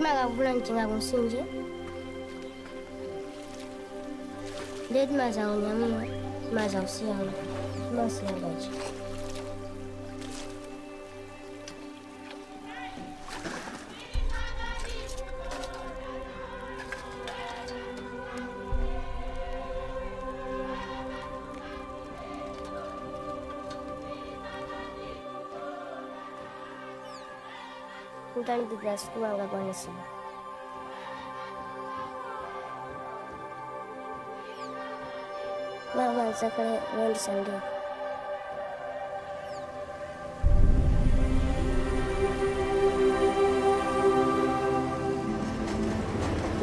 Magavula njinga kumsinje. Ded maza unyamua, maza usiana. Masiagaji. Utani biblas kuanga kwanisi. Mama zakale wendi Sunday.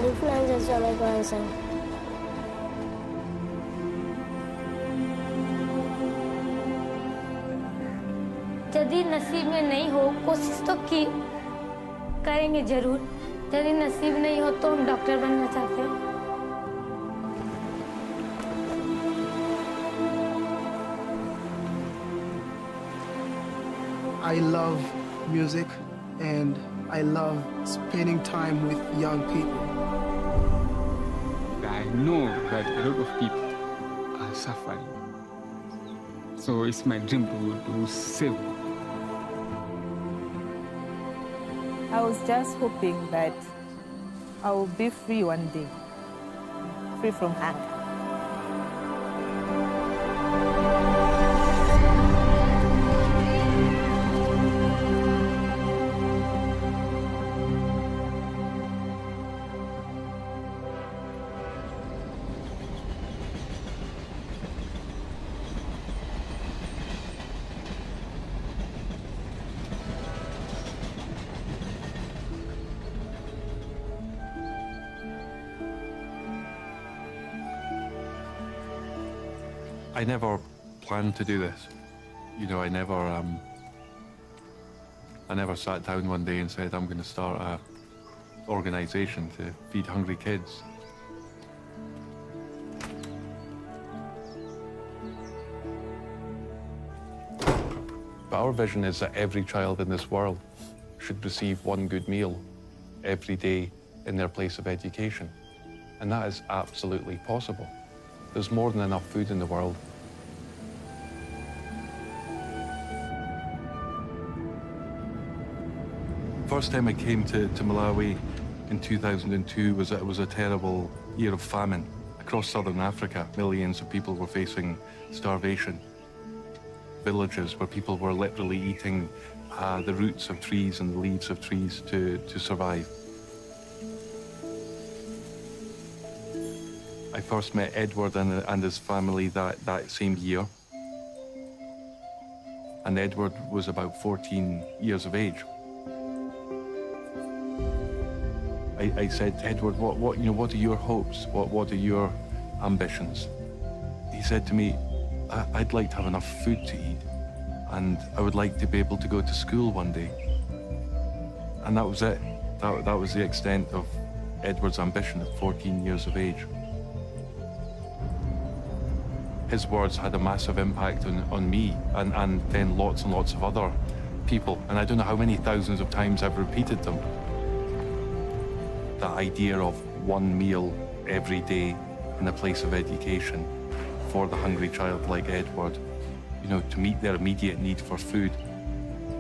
Influenza zame kwanza. यदि नसीब में नहीं हो कोशिश तो की करेंगे जरूर। यदि नसीब नहीं हो तो हम डॉक्टर बनना चाहते हैं। I love music and I love spending time with young people. I know that a lot of people are suffering. So it's my dream to save them. I was just hoping that I will be free one day, free from hunger. I never planned to do this. You know, I never sat down one day and said, I'm going to start an organization to feed hungry kids. But our vision is that every child in this world should receive one good meal every day in their place of education. And that is absolutely possible. There's more than enough food in the world. First time I came to Malawi in 2002 it was a terrible year of famine. Across southern Africa, millions of people were facing starvation. Villages where people were literally eating the roots of trees and the leaves of trees to survive. I first met Edward and his family that same year. And Edward was about 14 years of age. I said, Edward, what are your hopes? What are your ambitions? He said to me, I'd like to have enough food to eat, and I would like to be able to go to school one day. And that was it. That was the extent of Edward's ambition at 14 years of age. His words had a massive impact on me and then lots and lots of other people. And I don't know how many thousands of times I've repeated them. The idea of one meal every day in a place of education for the hungry child like Edward, to meet their immediate need for food,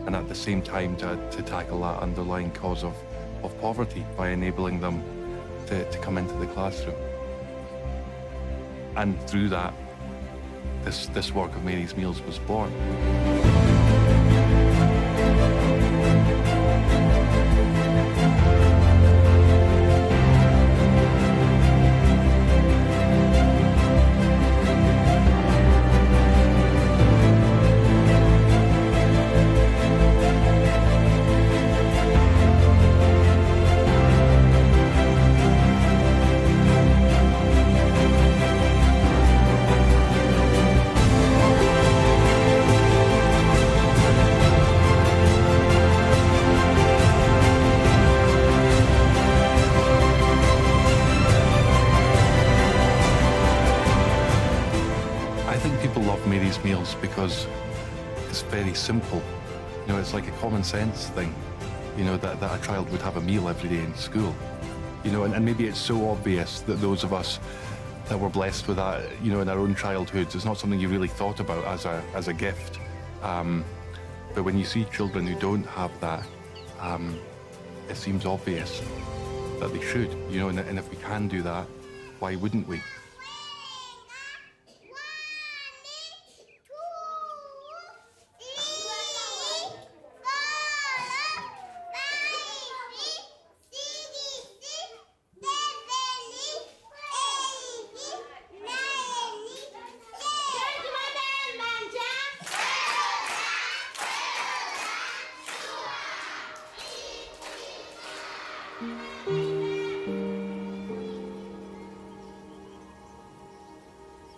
and at the same time to tackle that underlying cause of poverty by enabling them to come into the classroom. And through that, this work of Mary's Meals was born. Meals because it's very simple. It's like a common sense thing. you know, that a child would have a meal every day in school. You know, and maybe it's so obvious that those of us that were blessed with that, you know, in our own childhoods, it's not something you really thought about as a gift. But when you see children who don't have that, it seems obvious that they should, you know, and if we can do that, why wouldn't we?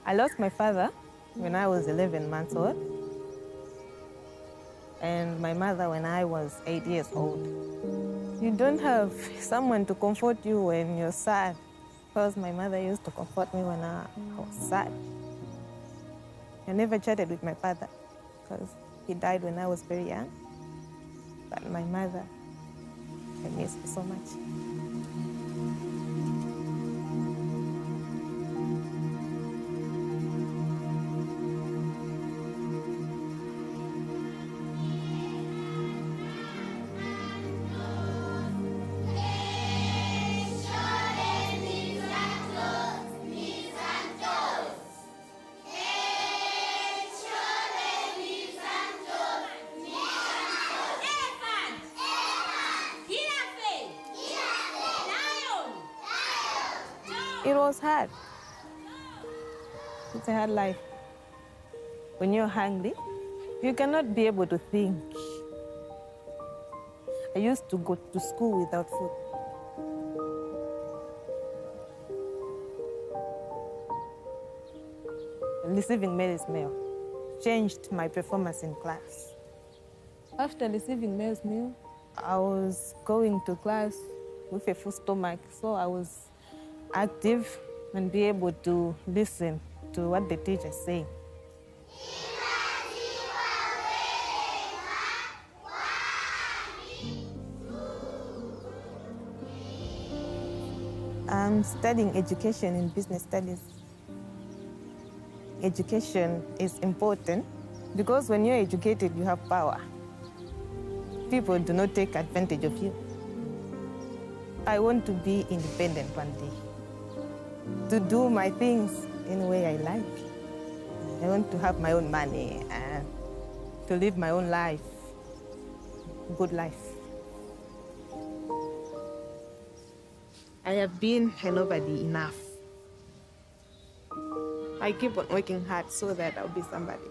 I lost my father when I was 11 months old, and my mother when I was 8 years old. You don't have someone to comfort you when you're sad, because my mother used to comfort me when I was sad. I never chatted with my father because he died when I was very young, but my mother, I miss her so much. It was hard. It's a hard life. When you're hungry, you cannot be able to think. I used to go to school without food. Receiving Mary's meal changed my performance in class. After receiving Mary's meal, I was going to class with a full stomach, so I was active and be able to listen to what the teacher is saying. I'm studying education in business studies. Education is important because when you're educated, you have power. People do not take advantage of you. I want to be independent one day, to do my things in a way I like. I want to have my own money and to live my own life, good life. I have been a nobody enough. I keep on working hard so that I'll be somebody.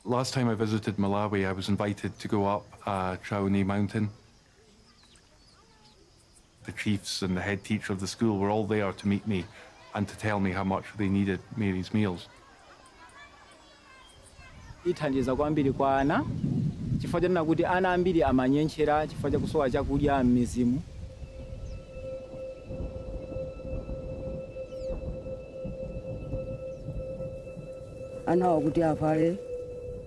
Last time I visited Malawi, I was invited to go up Chauni Mountain. The chiefs and the head teacher of the school were all there to meet me and to tell me how much they needed Mary's meals. Ithandiza kwambiri kwa ana chifukwa chanena kuti ana ambiri amanyenchera chifukwa chakusowa chakudya m'mizimu. Ana wakuti afale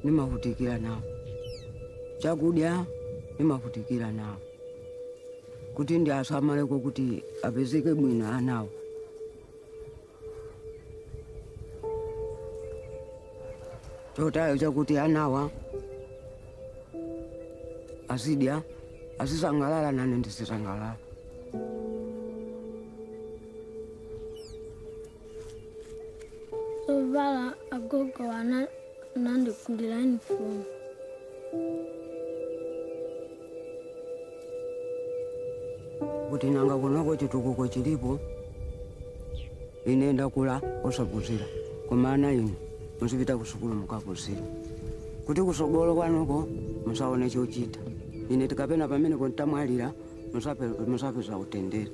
nimavutikira nawo, chakudya nimavutikira nawo, kuti ndi asamaleko kuti apezeke bwino anawo. Chotayo chakuti anawa asidya asisangalala nane ndisisangalala. Sovala agogo anandikundira uniform. Kuti nanga kunako chitukuko chilipo ine ndakula osakuzira, koma ana inu musipita kusukulu mukakuzira kuti kusogolo kwanuko musaone chochita. Ine tikapena pamene kontamwalira musapeza utendere.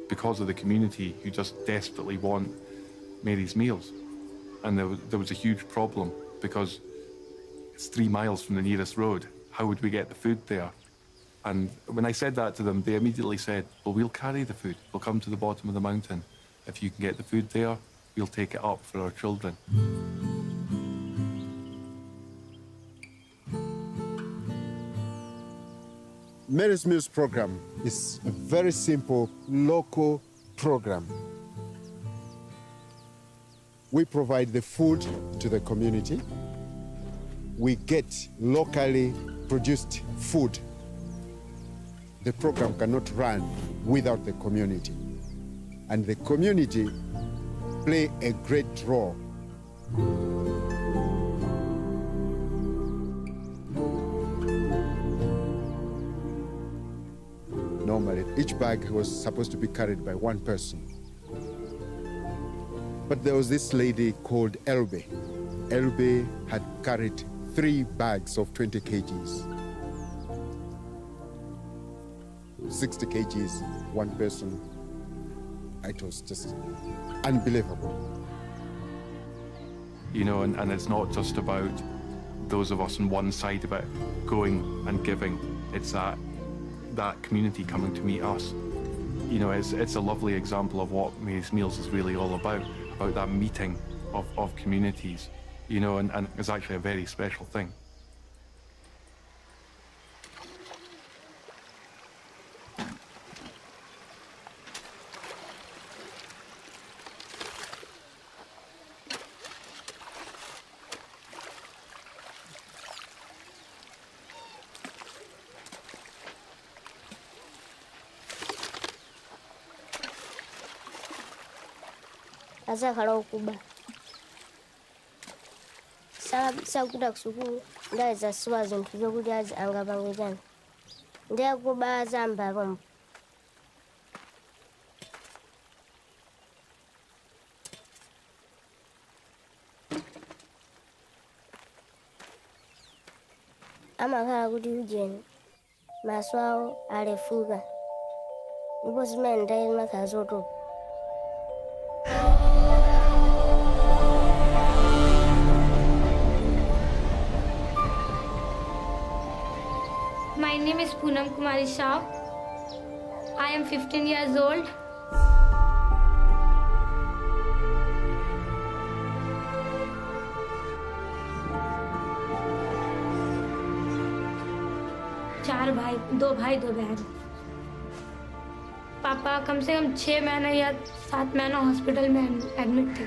Because of the community who just desperately want Mary's meals. And there was a huge problem because it's 3 miles from the nearest road. How would we get the food there? And when I said that to them, they immediately said, well, we'll carry the food. We'll come to the bottom of the mountain. If you can get the food there, we'll take it up for our children. Mary's Meals program is a very simple local program. We provide the food to the community. We get locally produced food. The program cannot run without the community. And the community play a great role. Normally, each bag was supposed to be carried by one person. But there was this lady called Elbe. Elbe had carried 3 bags of 20 kgs. 60 kgs, one person. It was just unbelievable. You know, and it's not just about those of us on one side of it going and giving. It's that community coming to meet us. You know, it's a lovely example of what Mary's Meals is really all about that meeting of communities, you know, and it's actually a very special thing. Asa kalau kuba. Sa kuda kusukuru ndaza swazo ntuzo kujaza anga bangojana. Ndia kuba zamba bombo. Ama kala kuti ujeni. Maswao alefuga. Nipo simenda ina kazoto. My name is Poonam Kumari Shah. I am 15 years old. चार भाई, 2 भाई 2 बहन। पापा कम से कम 6 महीने या 7 महीना hospital में एडमिट थे।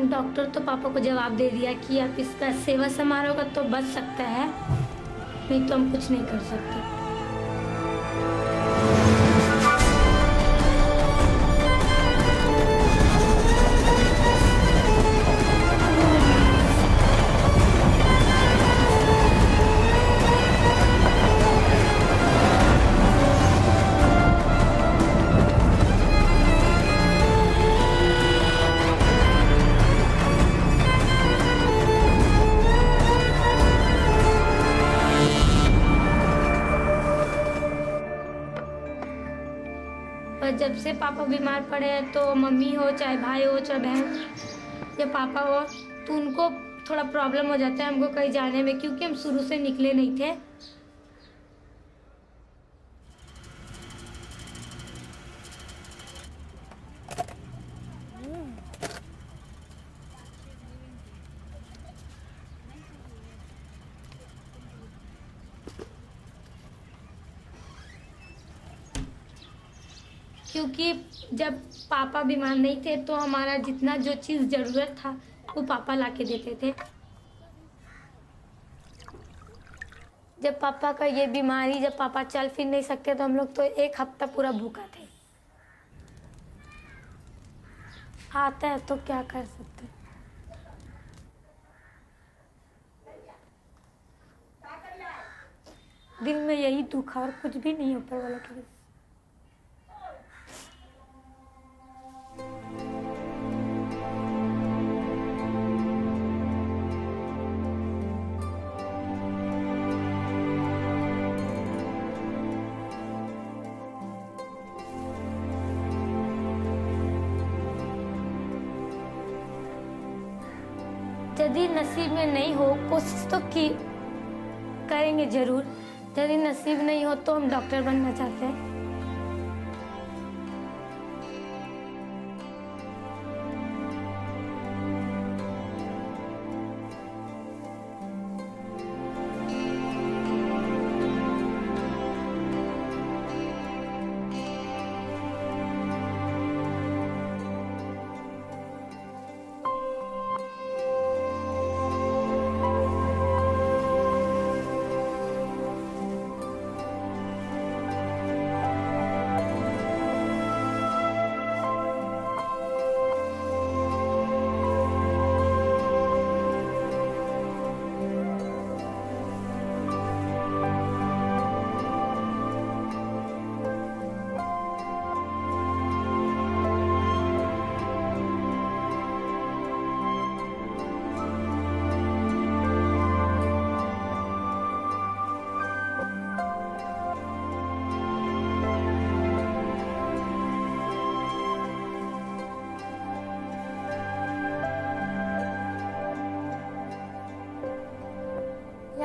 डॉक्टर तो पापा को जवाब दे दिया कि आप इसका सेवा समारोह तो बच सकता है, नहीं तो हम कुछ नहीं कर सकते। जब से पापा बीमार पड़े हैं तो मम्मी हो चाहे भाई हो चाहे बहन या पापा हो तो उनको थोड़ा प्रॉब्लम हो जाता है हमको कहीं जाने में, क्योंकि हम शुरू से निकले नहीं थे। क्योंकि जब पापा बीमार नहीं थे तो हमारा जितना जो चीज़ ज़रूरत था वो पापा लाके देते थे। जब पापा का ये बीमारी, जब पापा चल फिर नहीं सकते तो हम लोग तो 1 हफ्ता पूरा भूखा थे। आता है तो क्या कर सकते। दिल में यही दुख और कुछ भी नहीं ऊपर वाला के। यदि नसीब में नहीं हो, कोशिश तो की करेंगे जरूर। यदि नसीब नहीं हो तो हम डॉक्टर बनना चाहते हैं।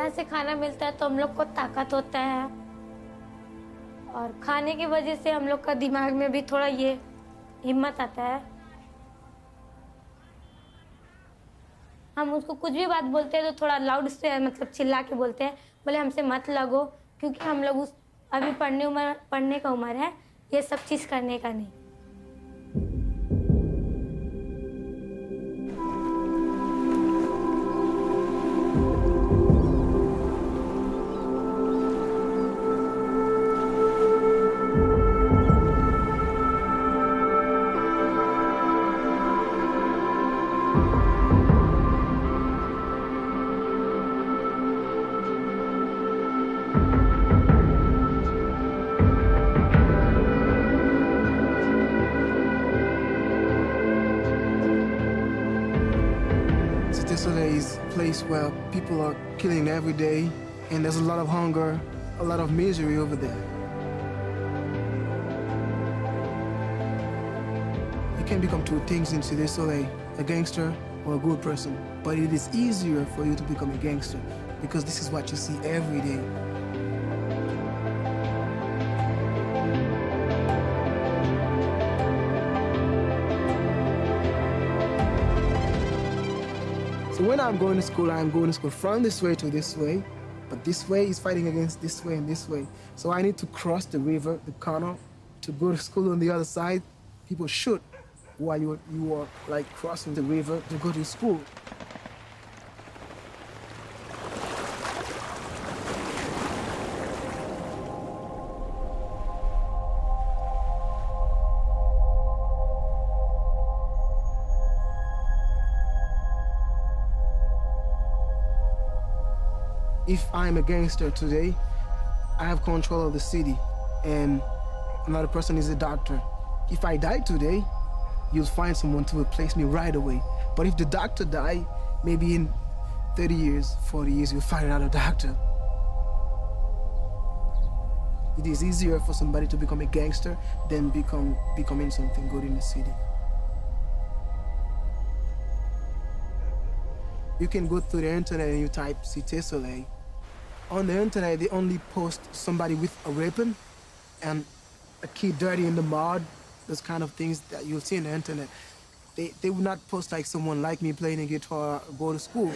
यहाँ से खाना मिलता है तो हम लोग को ताकत होता है, और खाने की वजह से हम लोग का दिमाग में भी थोड़ा ये हिम्मत आता है। हम उसको कुछ भी बात बोलते हैं तो थोड़ा लाउड से मतलब चिल्ला के बोलते हैं, बोले हमसे मत लगो, क्योंकि हम लोग उस अभी पढ़ने का उम्र है, ये सब चीज़ करने का नहीं। Is a place where people are killing every day, and there's a lot of hunger, a lot of misery over there. You can become two things in Cité Soleil, a gangster or a good person, but it is easier for you to become a gangster because this is what you see every day. So when I'm going to school from this way to this way, but this way is fighting against this way and this way. So I need to cross the river, the canal, to go to school on the other side. People shoot while you are like crossing the river to go to school. If I'm a gangster today, I have control of the city, and another person is a doctor. If I die today, you'll find someone to replace me right away. But if the doctor die, maybe in 30 years, 40 years, you'll find another doctor. It is easier for somebody to become a gangster than becoming something good in the city. You can go through the internet and you type Cité Soleil. On the internet, they only post somebody with a weapon and a kid dirty in the mud, those kind of things that you'll see on the internet. They would not post like someone like me playing a guitar, go to school.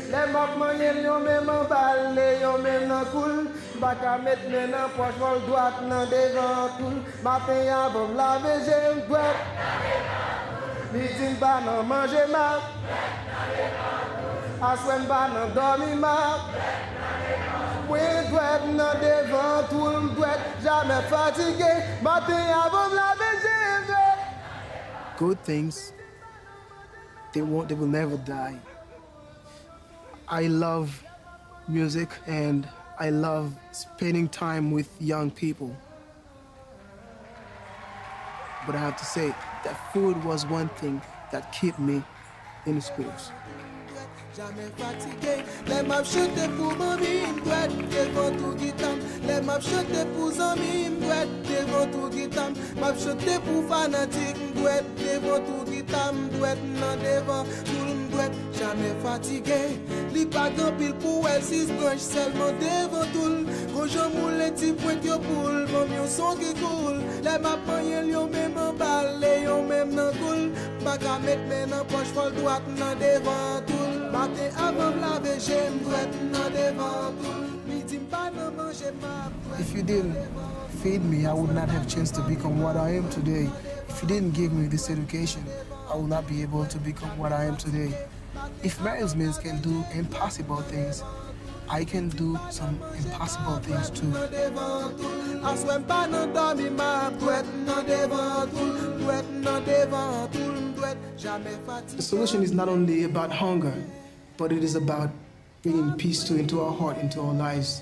Good things, they will never die. I love music and I love spending time with young people. But I have to say that food was one thing that kept me in schools. Jamais fatigué, les m'a chuté pour mamie, m'douette, devant tout guitam. Les m'a chuté pour amis, m'douette, devant tout guitam. M'a chuté pour fanatique, m'douette, devant tout guitam. M'douette, non devant tout m'douette. Jamais fatigué, li pas grand pile pour elle, 6 branches seulement devant tout. Quand je moule les petits points qui poule, mamie au son qui coule. Les m'a pagné, yon même en balle, yon même nan coule. Pas qu'à mettre mes nan poche, faut droite, nan devant tout. If you didn't feed me, I would not have a chance to become what I am today. If you didn't give me this education, I would not be able to become what I am today. If Mary's Mills can do impossible things, I can do some impossible things too. The solution is not only about hunger, but it is about bringing peace into our heart, into our lives.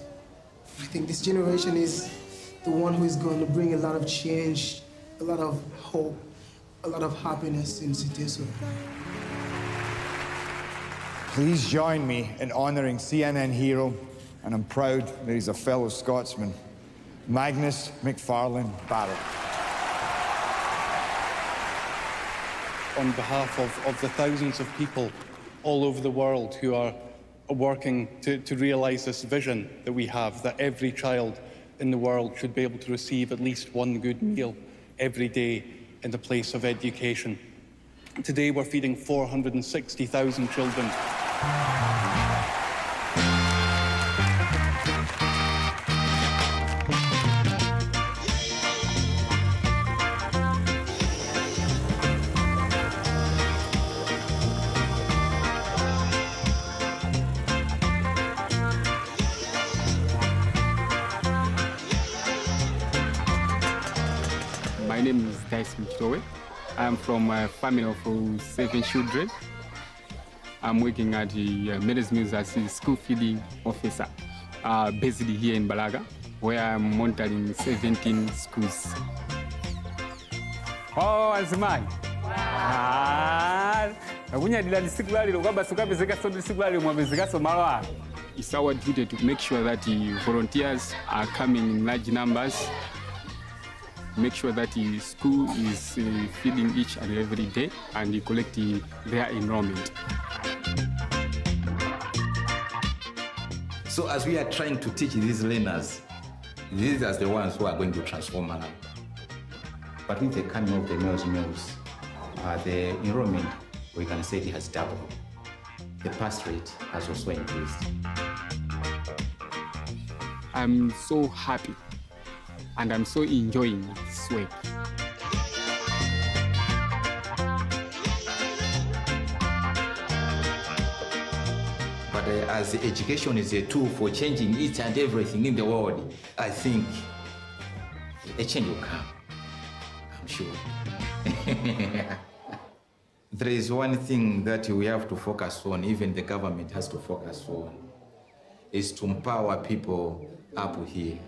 I think this generation is the one who is going to bring a lot of change, a lot of hope, a lot of happiness in Cité Soleil. Please join me in honouring CNN hero, and I'm proud that he's a fellow Scotsman, Magnus McFarlane Barrett. On behalf of the thousands of people all over the world who are working to realise this vision that we have, that every child in the world should be able to receive at least one good meal every day in the place of education. Today we're feeding 460,000 children. My name is Dyson. I'm from a family of 7 children. I'm working at the Meadows Mills as a school feeding officer, based here in Balaga, where I'm monitoring 17 schools. Oh, azimani. Akunyadila ndisikulali kwamba sukapezeka so ndisikulali mwapezeka so malwa. It's our duty to make sure that the volunteers are coming in large numbers, make sure that the school is feeding each and every day and collecting their enrollment. So as we are trying to teach these learners, these are the ones who are going to transform Malawi. But with the coming of the Meadows Mills, the enrollment, we can say it has doubled. The pass rate has also increased. I'm so happy and I'm so enjoying this work. But as education is a tool for changing each and everything in the world, I think a change will come, I'm sure. There is one thing that we have to focus on, even the government has to focus on, is to empower people up here.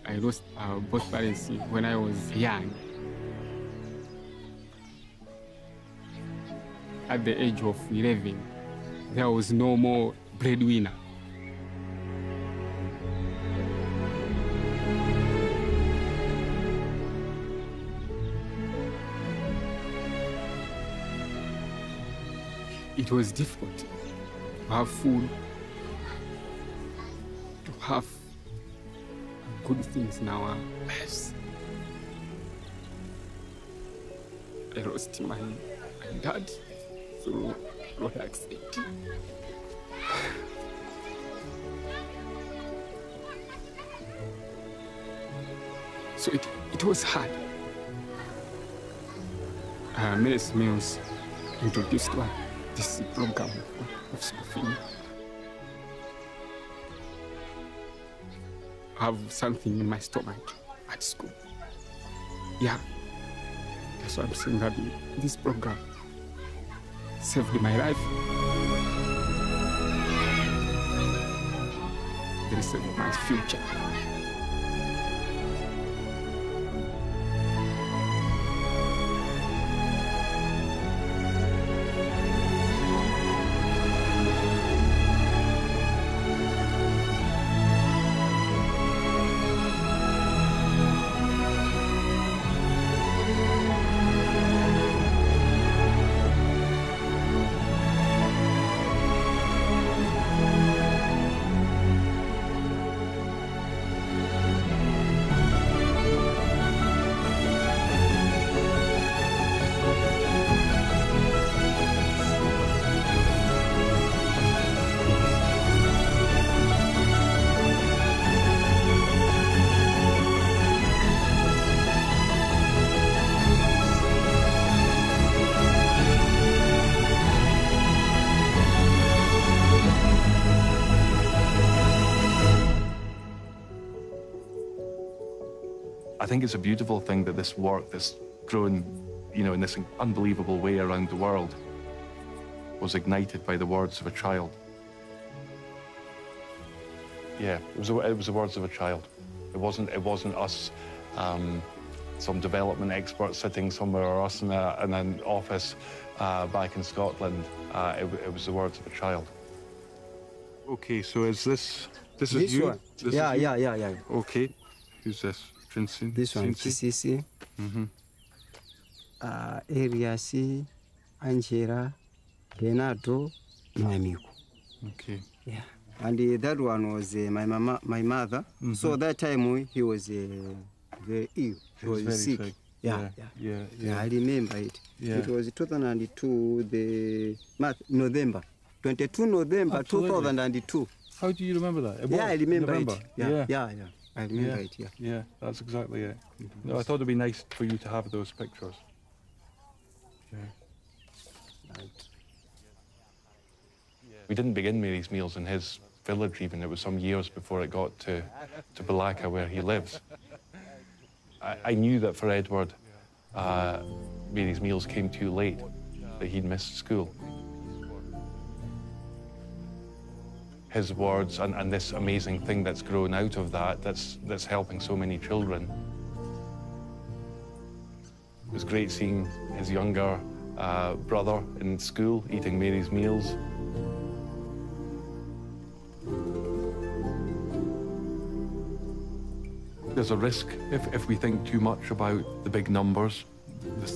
I lost both parents when I was young. At the age of 11, there was no more breadwinner. It was difficult to have food, to have good things in our lives. I lost my dad through road accident. So it was hard. Meadows Mills introduced this program of school feeding. I have something in my stomach at school. Yeah, that's why I'm saying that this program saved my life. They saved my future. I think it's a beautiful thing that this work that's grown, in this unbelievable way around the world was ignited by the words of a child. Yeah, it was the words of a child. It wasn't us, some development expert sitting somewhere, or us in an office back in Scotland. It was the words of a child. Okay, so is this is This you? one. This Yeah, is you? yeah. Okay, who's this? This one CC. Area C, Angela, Renato, Noemico. Okay. Yeah. And that one was my mother. So that time he was very ill. He was very sick. sick. Yeah. I remember it. Yeah. It was 2002, the November. 22 November Absolutely. 2002. How do you remember that? Yeah, I remember November. it. Yeah. I remember it. Yeah, that's exactly it. No, I thought it'd be nice for you to have those pictures. Yeah. Right. We didn't begin Mary's Meals in his village even. It was some years before it got to Balaka where he lives. I knew that for Edward, Mary's Meals came too late, that he'd missed school. His words and this amazing thing that's grown out of that's helping so many children. It was great seeing his younger brother in school eating Mary's Meals. There's a risk if we think too much about the big numbers,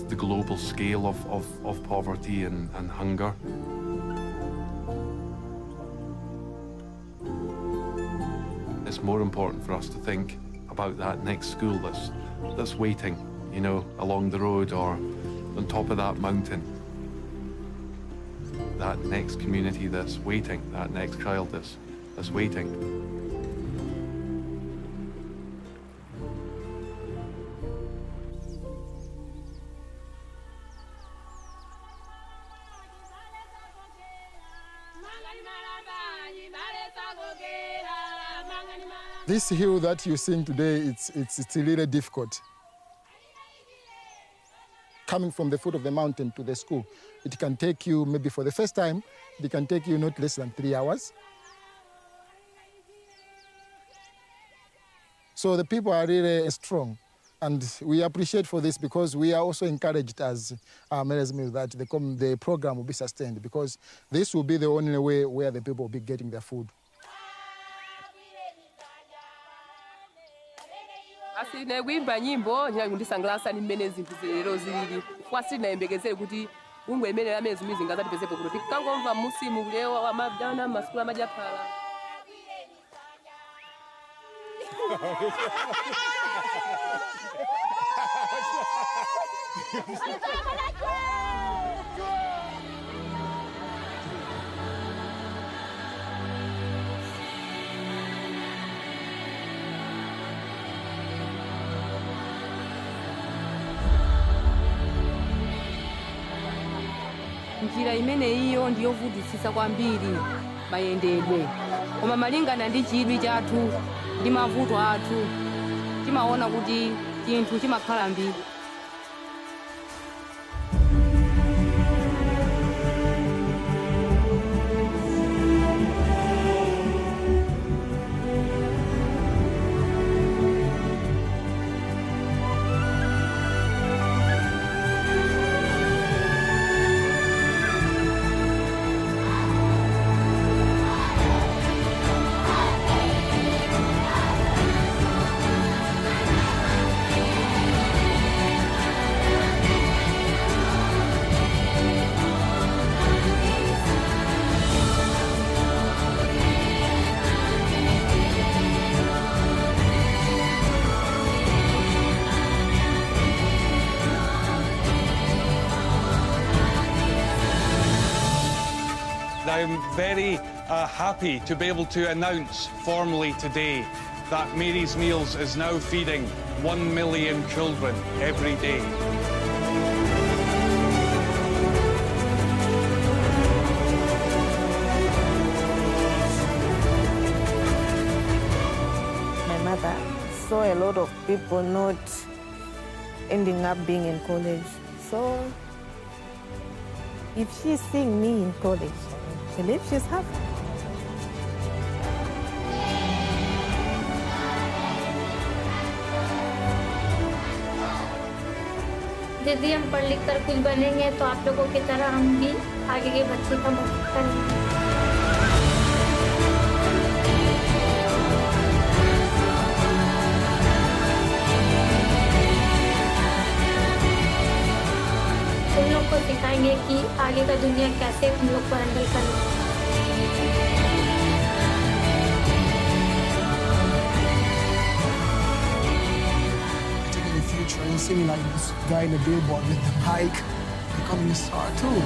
the global scale of poverty and hunger. It's more important for us to think about that next school that's waiting, you know, along the road or on top of that mountain. That next community that's waiting, that next child that's waiting. This hill that you're seeing today, it's really difficult. Coming from the foot of the mountain to the school, it can take you, maybe for the first time, it can take you not less than 3 hours. So the people are really strong, and we appreciate for this because we are also encouraged as Mary's Meals that the program will be sustained, because this will be the only way where the people will be getting their food. Asine kuimba nyimbo ndingandisangalatsa ni mmene zinthu lero zilili kwasi nayembekeze kuti ungwe imene amene zimizi ngazatipezepo kuti tikangomva musimu kulewa amabdana masukulu amajaphala. Njira imene iyo ndiyovutitsitsa kwambiri mayendedwe, koma malingana ndi chidwi chathu ndi mavuto athu timaona kuti chinthu chimakhala mbiri. I'm very happy to be able to announce formally today that Mary's Meals is now feeding 1 million children every day. My mother saw a lot of people not ending up being in college. So if she's seeing me in college, I believe she's happy. यदि हम पढ़ लिख कर कुछ बनेंगे तो आप लोगों की तरह हम भी आगे के बच्चे का मदद करेंगे। सीखेंगे कि आगे का दुनिया कैसे हम लोग को हैंडल करना है। In the future, you'll see me like this guy in the billboard with the mic, becoming a star too.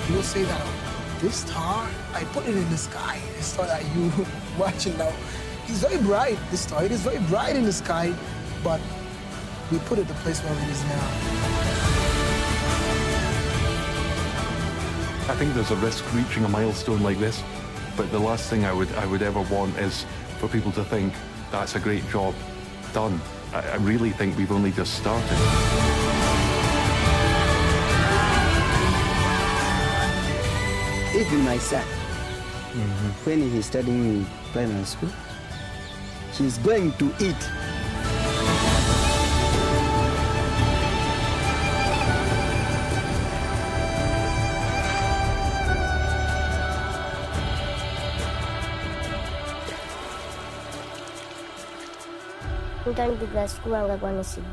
You'll say that this star, I put it in the sky. The star that you watching now, it's very bright. This star, it is very bright in the sky, but we put it the place where it is now. I think there's a risk reaching a milestone like this, but the last thing I would ever want is for people to think that's a great job done. I really think we've only just started. Even my son, when he's studying in primary school, he's going to eat. Mtani piga siku anga kwa nisibu.